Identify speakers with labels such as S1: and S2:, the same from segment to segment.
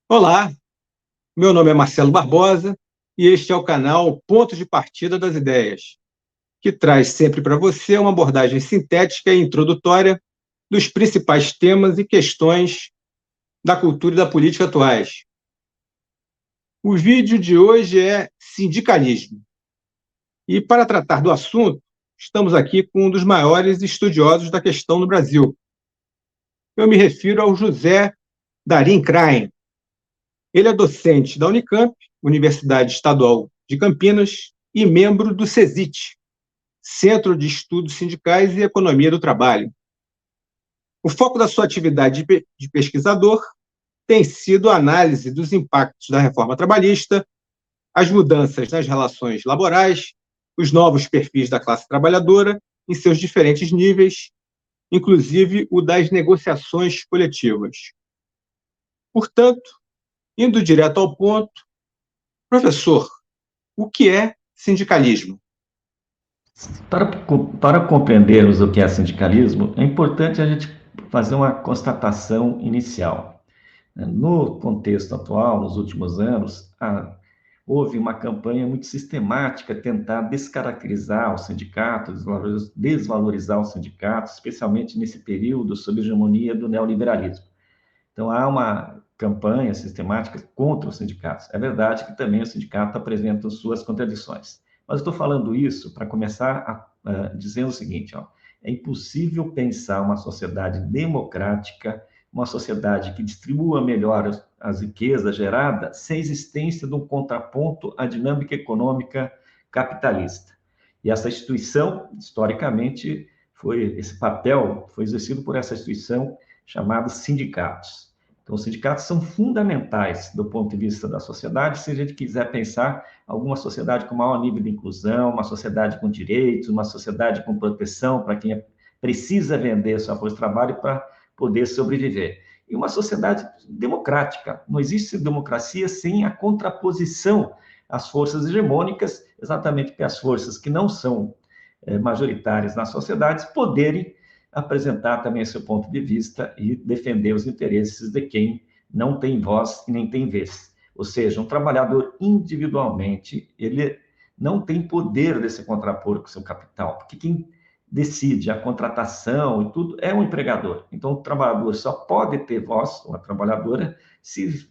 S1: Olá, meu nome é Marcelo Barbosa e este é o canal Ponto de Partida das Ideias, que traz sempre para você uma abordagem sintética e introdutória dos principais temas e questões da cultura e da política atuais. O vídeo de hoje é sindicalismo. E para tratar do assunto, estamos aqui com um dos maiores estudiosos da questão no Brasil. Eu me refiro ao José Darim Krain. Ele é docente da Unicamp, Universidade Estadual de Campinas, e membro do CESIT, Centro de Estudos Sindicais e Economia do Trabalho. O foco da sua atividade de pesquisador tem sido a análise dos impactos da reforma trabalhista, as mudanças nas relações laborais, os novos perfis da classe trabalhadora em seus diferentes níveis, inclusive o das negociações coletivas. Portanto, indo direto ao ponto, professor, o que é sindicalismo?
S2: Para compreendermos o que é sindicalismo, é importante a gente fazer uma constatação inicial. No contexto atual, nos últimos anos, houve uma campanha muito sistemática tentar descaracterizar o sindicato, desvalorizar o sindicato, especialmente nesse período sob a hegemonia do neoliberalismo. Então, há uma campanha sistemática contra os sindicatos. É verdade que também o sindicato apresenta suas contradições. Mas estou falando isso para começar dizendo o seguinte: ó, é impossível pensar uma sociedade democrática, uma sociedade que distribua melhor as riquezas geradas, sem existência de um contraponto à dinâmica econômica capitalista. E essa instituição, historicamente, esse papel foi exercido por essa instituição chamada sindicatos. Então, os sindicatos são fundamentais do ponto de vista da sociedade, se a gente quiser pensar alguma sociedade com maior nível de inclusão, uma sociedade com direitos, uma sociedade com proteção para quem precisa vender sua força de trabalho para poder sobreviver. E uma sociedade democrática. Não existe democracia sem a contraposição às forças hegemônicas, exatamente porque as forças que não são majoritárias nas sociedades poderem apresentar também seu ponto de vista e defender os interesses de quem não tem voz e nem tem vez. Ou seja, um trabalhador individualmente, ele não tem poder de se contrapor com o seu capital, porque quem decide a contratação e tudo é o empregador. Então, o trabalhador só pode ter voz, ou a trabalhadora, se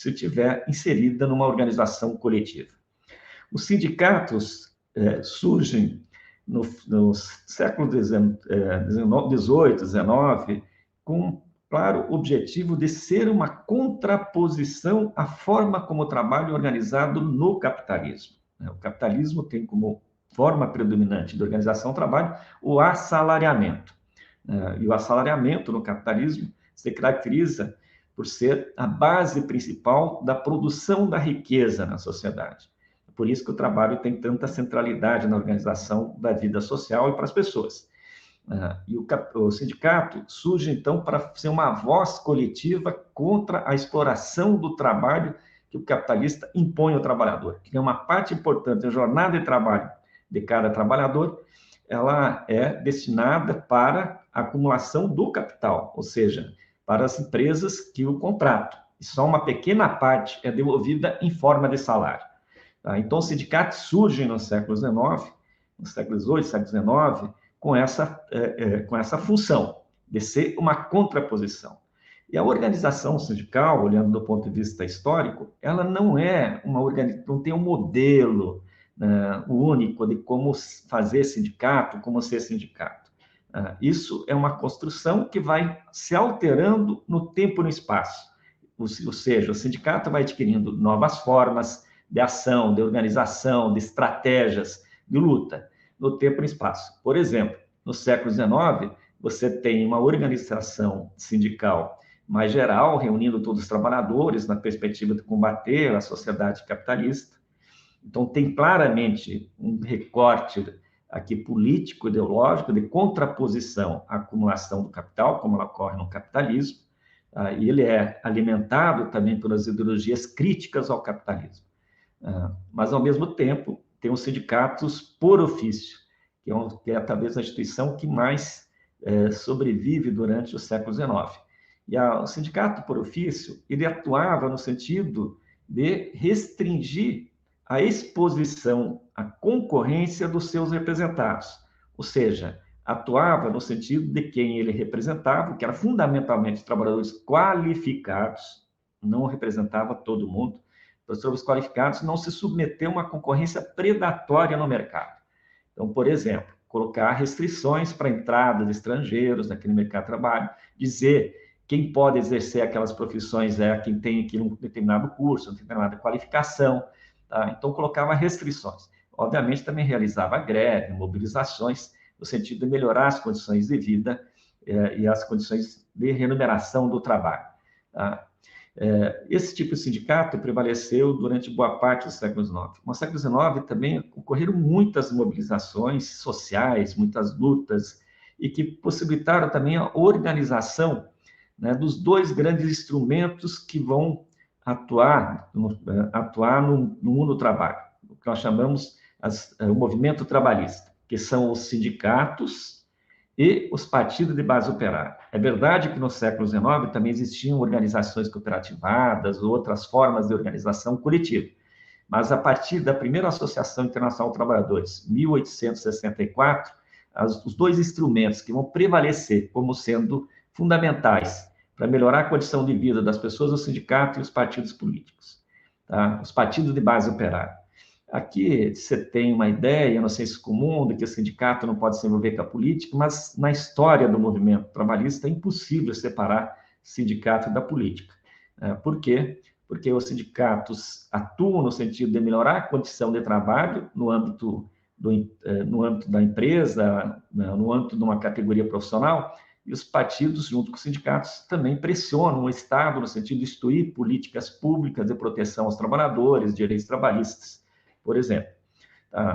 S2: estiver inserida numa organização coletiva. Os sindicatos surgem no século XVIII, XIX, com claro objetivo de ser uma contraposição à forma como o trabalho é organizado no capitalismo. O capitalismo tem como forma predominante de organização do trabalho o assalariamento. E o assalariamento no capitalismo se caracteriza por ser a base principal da produção da riqueza na sociedade. Por isso que o trabalho tem tanta centralidade na organização da vida social e para as pessoas. E o sindicato surge, então, para ser uma voz coletiva contra a exploração do trabalho que o capitalista impõe ao trabalhador, que é uma parte importante da jornada de trabalho de cada trabalhador, ela é destinada para a acumulação do capital, ou seja, para as empresas que o contratam. E só uma pequena parte é devolvida em forma de salário. Então, os sindicatos surgem no século XIX, no século XVIII, século XIX, com essa função de ser uma contraposição. E a organização sindical, olhando do ponto de vista histórico, ela não é não tem um modelo único de como fazer sindicato, como ser sindicato. Isso é uma construção que vai se alterando no tempo e no espaço. Ou seja, o sindicato vai adquirindo novas formas de ação, de organização, de estratégias de luta no tempo e no espaço. Por exemplo, no século XIX, você tem uma organização sindical mais geral, reunindo todos os trabalhadores na perspectiva de combater a sociedade capitalista. Então, tem claramente um recorte aqui político, ideológico, de contraposição à acumulação do capital, como ela ocorre no capitalismo, e ele é alimentado também pelas ideologias críticas ao capitalismo. Mas, ao mesmo tempo, tem os sindicatos por ofício, que é talvez a instituição que mais sobrevive durante o século XIX. E o sindicato por ofício, ele atuava no sentido de restringir a exposição à concorrência dos seus representados, ou seja, atuava no sentido de quem ele representava, que era fundamentalmente trabalhadores qualificados, não representava todo mundo, os trabalhadores qualificados não se submeteu a uma concorrência predatória no mercado. Então, por exemplo, colocar restrições para a entrada de estrangeiros naquele mercado de trabalho, dizer quem pode exercer aquelas profissões é quem tem aqui um determinado curso, uma determinada qualificação, tá? Então, colocava restrições. Obviamente, também realizava greve, mobilizações, no sentido de melhorar as condições de vida e as condições de remuneração do trabalho. Tá? Esse tipo de sindicato prevaleceu durante boa parte do século XIX. No século XIX também ocorreram muitas mobilizações sociais, muitas lutas, e que possibilitaram também a organização, né, dos dois grandes instrumentos que vão atuar no mundo do trabalho, o que nós chamamos o movimento trabalhista, que são os sindicatos e os partidos de base operária. É verdade que no século XIX também existiam organizações cooperativadas, outras formas de organização coletiva, mas a partir da primeira Associação Internacional de Trabalhadores, 1864, os dois instrumentos que vão prevalecer como sendo fundamentais para melhorar a condição de vida das pessoas, o sindicato e os partidos políticos, tá? Os partidos de base operária. Aqui você tem uma ideia, no senso comum, de que o sindicato não pode se envolver com a política, mas na história do movimento trabalhista é impossível separar sindicato da política. Por quê? Porque os sindicatos atuam no sentido de melhorar a condição de trabalho no âmbito da empresa, no âmbito de uma categoria profissional, e os partidos, junto com os sindicatos, também pressionam o Estado no sentido de instituir políticas públicas de proteção aos trabalhadores, direitos trabalhistas, por exemplo.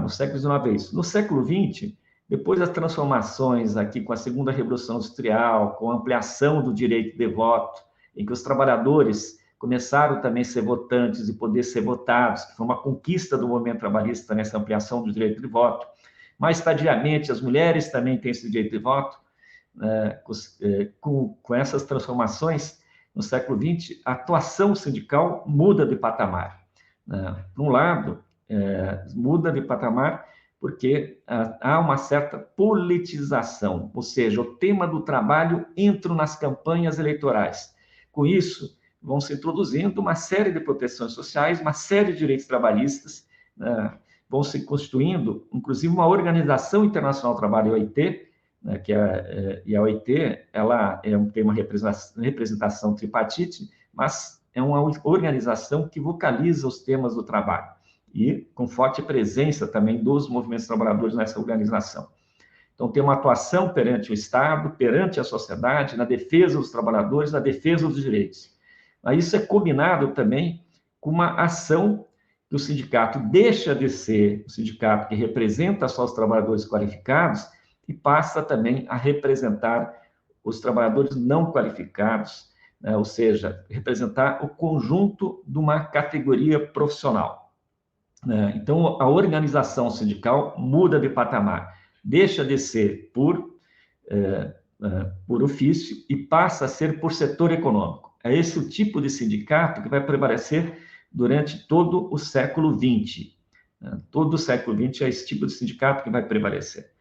S2: No século XIX é isso. No século XX, depois das transformações aqui com a segunda Revolução Industrial, com a ampliação do direito de voto, em que os trabalhadores começaram também a ser votantes e poder ser votados, que foi uma conquista do movimento trabalhista nessa ampliação do direito de voto. Mais tardiamente, as mulheres também têm esse direito de voto. Com essas transformações, no século XX, a atuação sindical muda de patamar. Por um lado, muda de patamar porque há uma certa politização, ou seja, o tema do trabalho entra nas campanhas eleitorais. Com isso, vão se introduzindo uma série de proteções sociais, uma série de direitos trabalhistas, vão se constituindo, inclusive, uma Organização Internacional do Trabalho, a OIT, e a OIT ela tem uma representação tripartite, mas é uma organização que vocaliza os temas do trabalho e com forte presença também dos movimentos trabalhadores nessa organização. Então, tem uma atuação perante o Estado, perante a sociedade, na defesa dos trabalhadores, na defesa dos direitos. Mas isso é combinado também com uma ação que o sindicato deixa de ser o sindicato que representa só os trabalhadores qualificados e passa também a representar os trabalhadores não qualificados, ou seja, representar o conjunto de uma categoria profissional. Então, a organização sindical muda de patamar, deixa de ser por ofício e passa a ser por setor econômico. É esse o tipo de sindicato que vai prevalecer durante todo o século XX. Todo o século XX é esse tipo de sindicato que vai prevalecer.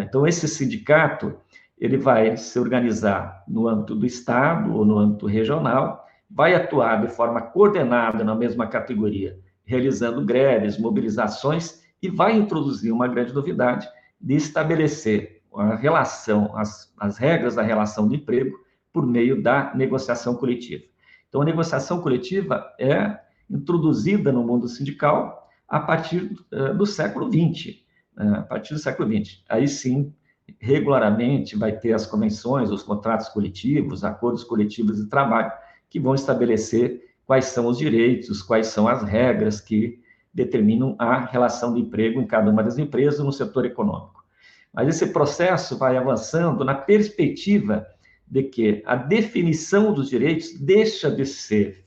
S2: Então, esse sindicato ele vai se organizar no âmbito do Estado ou no âmbito regional, vai atuar de forma coordenada na mesma categoria, realizando greves, mobilizações, e vai introduzir uma grande novidade de estabelecer a relação, as regras da relação de emprego por meio da negociação coletiva. Então, a negociação coletiva é introduzida no mundo sindical a partir do século XX. A partir do século XX. Aí sim, regularmente vai ter as convenções, os contratos coletivos, acordos coletivos de trabalho, que vão estabelecer quais são os direitos, quais são as regras que determinam a relação de emprego em cada uma das empresas no setor econômico. Mas esse processo vai avançando na perspectiva de que a definição dos direitos deixa de ser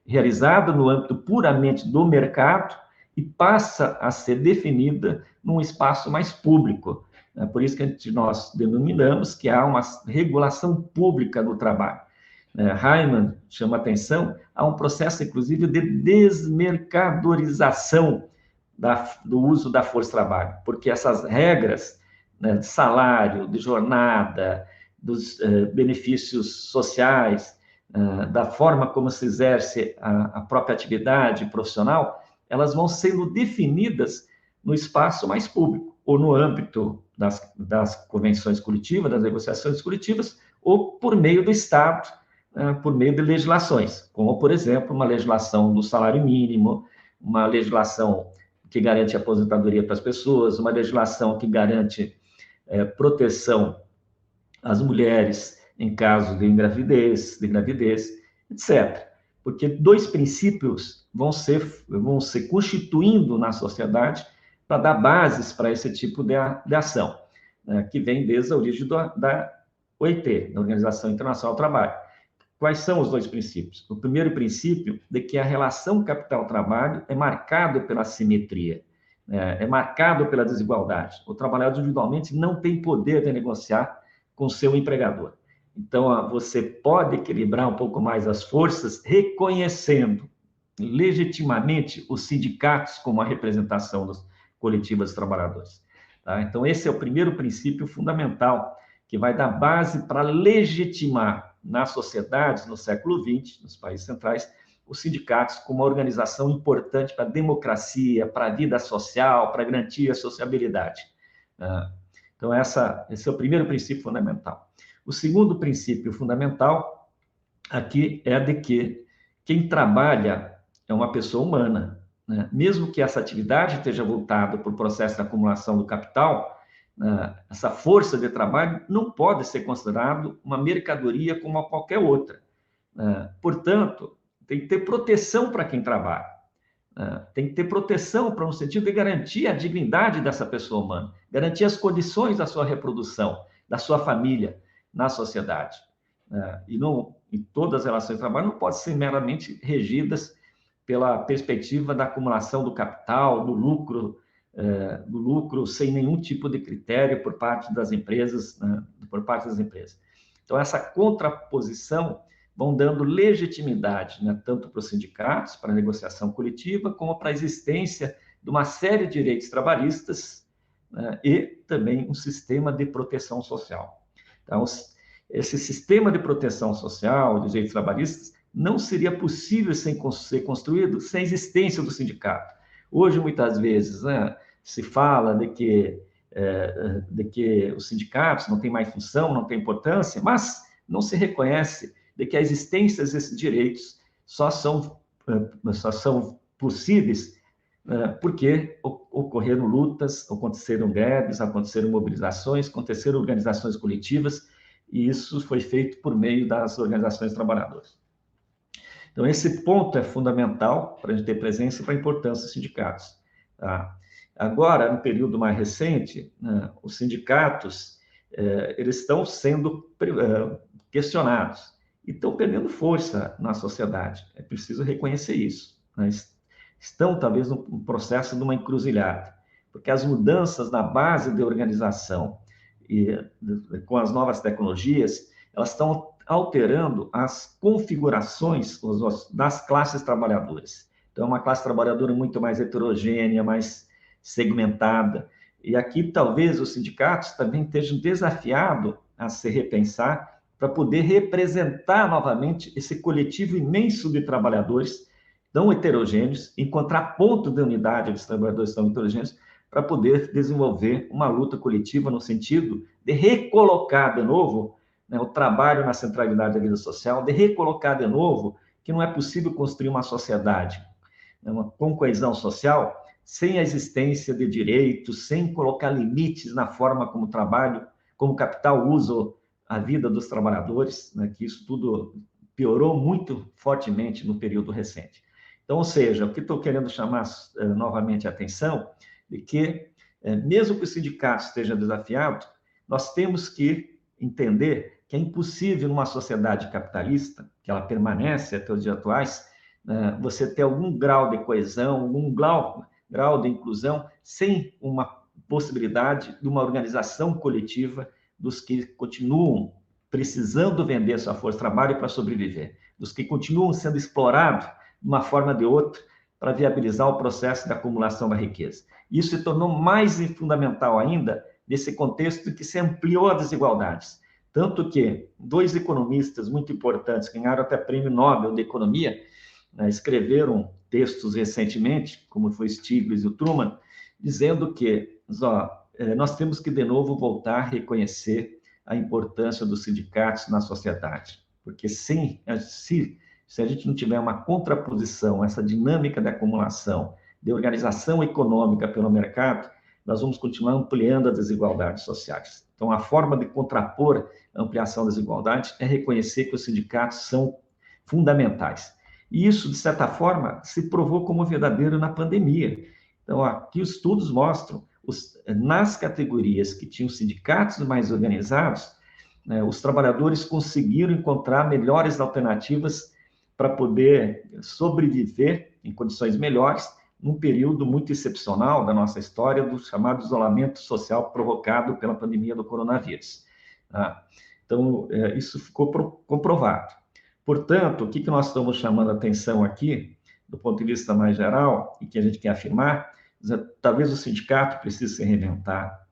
S2: realizada no âmbito puramente do mercado e passa a ser definida num espaço mais público, É por isso que nós denominamos que há uma regulação pública do trabalho. Hyman chama atenção a um processo, inclusive, de desmercadorização do uso da força-trabalho, porque essas regras, né, de salário, de jornada, dos benefícios sociais, da forma como se exerce a própria atividade profissional, elas vão sendo definidas no espaço mais público, ou no âmbito das convenções coletivas, das negociações coletivas, ou por meio do Estado, por meio de legislações, como, por exemplo, uma legislação do salário mínimo, uma legislação que garante aposentadoria para as pessoas, uma legislação que garante proteção às mulheres em caso de gravidez, etc. Porque dois princípios vão se constituindo na sociedade para dar bases para esse tipo de ação, né, que vem desde a origem da OIT, da Organização Internacional do Trabalho. Quais são os dois princípios? O primeiro princípio de que a relação capital-trabalho é marcado pela assimetria, é marcado pela desigualdade. O trabalhador individualmente não tem poder de negociar com seu empregador. Então, você pode equilibrar um pouco mais as forças, reconhecendo legitimamente os sindicatos como a representação coletiva dos trabalhadores. Tá? Então, esse é o primeiro princípio fundamental que vai dar base para legitimar nas sociedades, no século XX, nos países centrais, os sindicatos como uma organização importante para a democracia, para a vida social, para garantir a sociabilidade. Então, esse é o primeiro princípio fundamental. O segundo princípio fundamental aqui é de que quem trabalha é uma pessoa humana, né? Mesmo que essa atividade esteja voltada para o processo de acumulação do capital, essa força de trabalho não pode ser considerado uma mercadoria como qualquer outra. Portanto, tem que ter proteção para quem trabalha. Tem que ter proteção para no sentido de garantir a dignidade dessa pessoa humana, garantir as condições da sua reprodução, da sua família na sociedade. E todas as relações de trabalho não podem ser meramente regidas pela perspectiva da acumulação do capital, do lucro sem nenhum tipo de critério por parte das empresas, Então, essa contraposição vão dando legitimidade, né, tanto para os sindicatos, para a negociação coletiva, como para a existência de uma série de direitos trabalhistas, né, e também um sistema de proteção social. Então, esse sistema de proteção social, de direitos trabalhistas, não seria possível ser construído sem a existência do sindicato. Hoje, muitas vezes, né, se fala de que os sindicatos não têm mais função, não têm importância, mas não se reconhece de que a existência desses direitos só são possíveis porque ocorreram lutas, aconteceram greves, aconteceram mobilizações, aconteceram organizações coletivas, e isso foi feito por meio das organizações trabalhadoras. Então, esse ponto é fundamental para a gente ter presença e para a importância dos sindicatos. Tá? Agora, no período mais recente, os sindicatos eles estão sendo questionados e estão perdendo força na sociedade. É preciso reconhecer isso. Né? Estão, talvez, no processo de uma encruzilhada, porque as mudanças na base de organização e com as novas tecnologias, elas estão alterando as configurações das classes trabalhadoras. Então, é uma classe trabalhadora muito mais heterogênea, mais segmentada. E aqui, talvez, os sindicatos também estejam desafiados a se repensar para poder representar novamente esse coletivo imenso de trabalhadores tão heterogêneos, encontrar ponto de unidade dos trabalhadores tão heterogêneos, para poder desenvolver uma luta coletiva no sentido de recolocar de novo, né, o trabalho na centralidade da vida social, de recolocar de novo que não é possível construir uma sociedade com coesão social sem a existência de direitos, sem colocar limites na forma como o trabalho, como o capital usa a vida dos trabalhadores, né, que isso tudo piorou muito fortemente no período recente. Então, ou seja, o que estou querendo chamar novamente a atenção é que, mesmo que o sindicato esteja desafiado, nós temos que entender que é impossível numa sociedade capitalista, que ela permanece até os dias atuais, você ter algum grau de coesão, algum grau de inclusão, sem uma possibilidade de uma organização coletiva dos que continuam precisando vender sua força de trabalho para sobreviver, dos que continuam sendo explorados de uma forma ou de outra para viabilizar o processo de acumulação da riqueza. Isso se tornou mais fundamental ainda nesse contexto em que se ampliou as desigualdades. Tanto que 2 economistas muito importantes, que ganharam até prêmio Nobel de Economia, escreveram textos recentemente, como foi Stiglitz e o Truman, dizendo que nós temos que, de novo, voltar a reconhecer a importância dos sindicatos na sociedade. Porque se a gente não tiver uma contraposição, essa dinâmica de acumulação, de organização econômica pelo mercado, nós vamos continuar ampliando as desigualdades sociais. Então, a forma de contrapor a ampliação das desigualdades é reconhecer que os sindicatos são fundamentais. E isso, de certa forma, se provou como verdadeiro na pandemia. Então, aqui os estudos mostram, nas categorias que tinham sindicatos mais organizados, os trabalhadores conseguiram encontrar melhores alternativas para poder sobreviver em condições melhores, num período muito excepcional da nossa história, do chamado isolamento social provocado pela pandemia do coronavírus. Então, isso ficou comprovado. Portanto, o que nós estamos chamando a atenção aqui, do ponto de vista mais geral, e que a gente quer afirmar, talvez o sindicato precise se reinventar,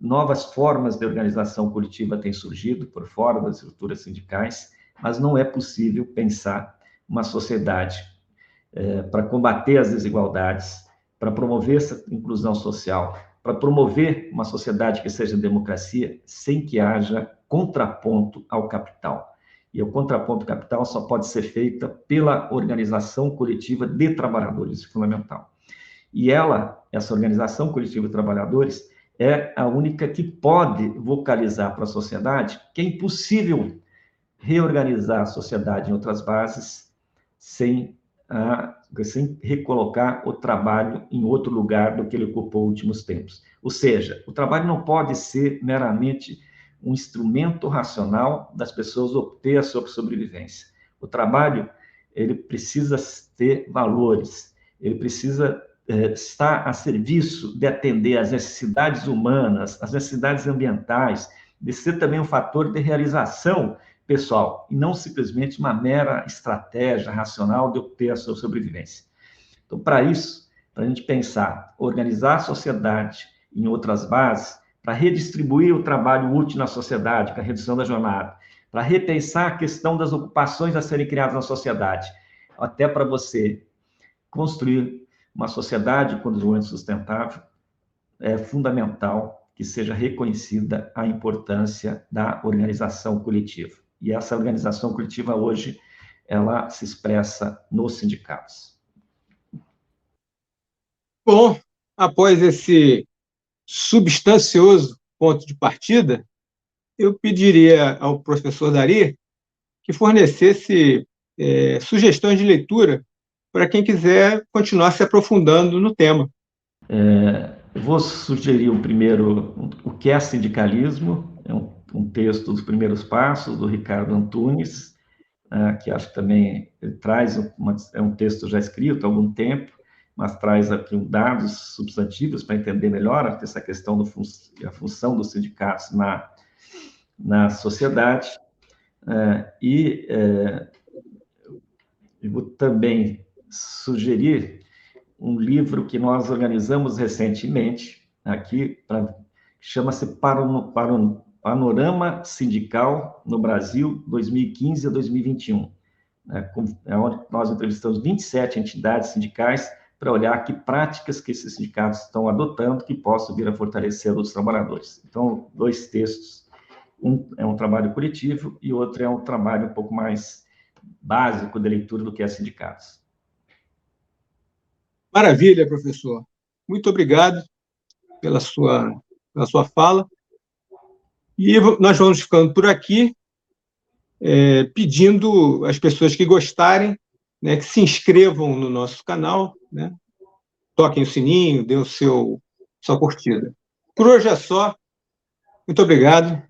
S2: novas formas de organização coletiva têm surgido por fora das estruturas sindicais, mas não é possível pensar uma sociedade para combater as desigualdades, para promover essa inclusão social, para promover uma sociedade que seja democracia, sem que haja contraponto ao capital. E o contraponto ao capital só pode ser feita pela organização coletiva de trabalhadores, fundamental. E essa organização coletiva de trabalhadores, é a única que pode vocalizar para a sociedade que é impossível reorganizar a sociedade em outras bases sem recolocar o trabalho em outro lugar do que ele ocupou nos últimos tempos. Ou seja, o trabalho não pode ser meramente um instrumento racional das pessoas obter a sua sobrevivência. O trabalho, ele precisa ter valores, ele precisa estar a serviço de atender às necessidades humanas, às necessidades ambientais, de ser também um fator de realização pessoal, e não simplesmente uma mera estratégia racional de obter a sua sobrevivência. Então, para isso, para a gente pensar, organizar a sociedade em outras bases, para redistribuir o trabalho útil na sociedade, com a redução da jornada, para repensar a questão das ocupações a serem criadas na sociedade, até para você construir uma sociedade com desenvolvimento sustentável, é fundamental que seja reconhecida a importância da organização coletiva. E essa organização coletiva hoje, ela se expressa nos sindicatos.
S1: Bom, após esse substancioso ponto de partida, eu pediria ao professor Dari que fornecesse sugestões de leitura para quem quiser continuar se aprofundando no tema.
S2: Eu vou sugerir primeiro o que é sindicalismo, é um texto dos primeiros passos, do Ricardo Antunes, que acho que também traz, é um texto já escrito há algum tempo, mas traz aqui dados substantivos para entender melhor essa questão da função dos sindicatos na sociedade. Eu vou também sugerir um livro que nós organizamos recentemente, aqui, chama-se Panorama Sindical no Brasil, 2015 a 2021, onde nós entrevistamos 27 entidades sindicais para olhar que práticas que esses sindicatos estão adotando que possam vir a fortalecer os trabalhadores. Então, 2 textos, um é um trabalho coletivo e o outro é um trabalho um pouco mais básico de leitura do que é sindicatos.
S1: Maravilha, professor. Muito obrigado pela sua fala. E nós vamos ficando por aqui, pedindo às pessoas que gostarem, né, que se inscrevam no nosso canal, né, toquem o sininho, dêem sua curtida. Por hoje é só. Muito obrigado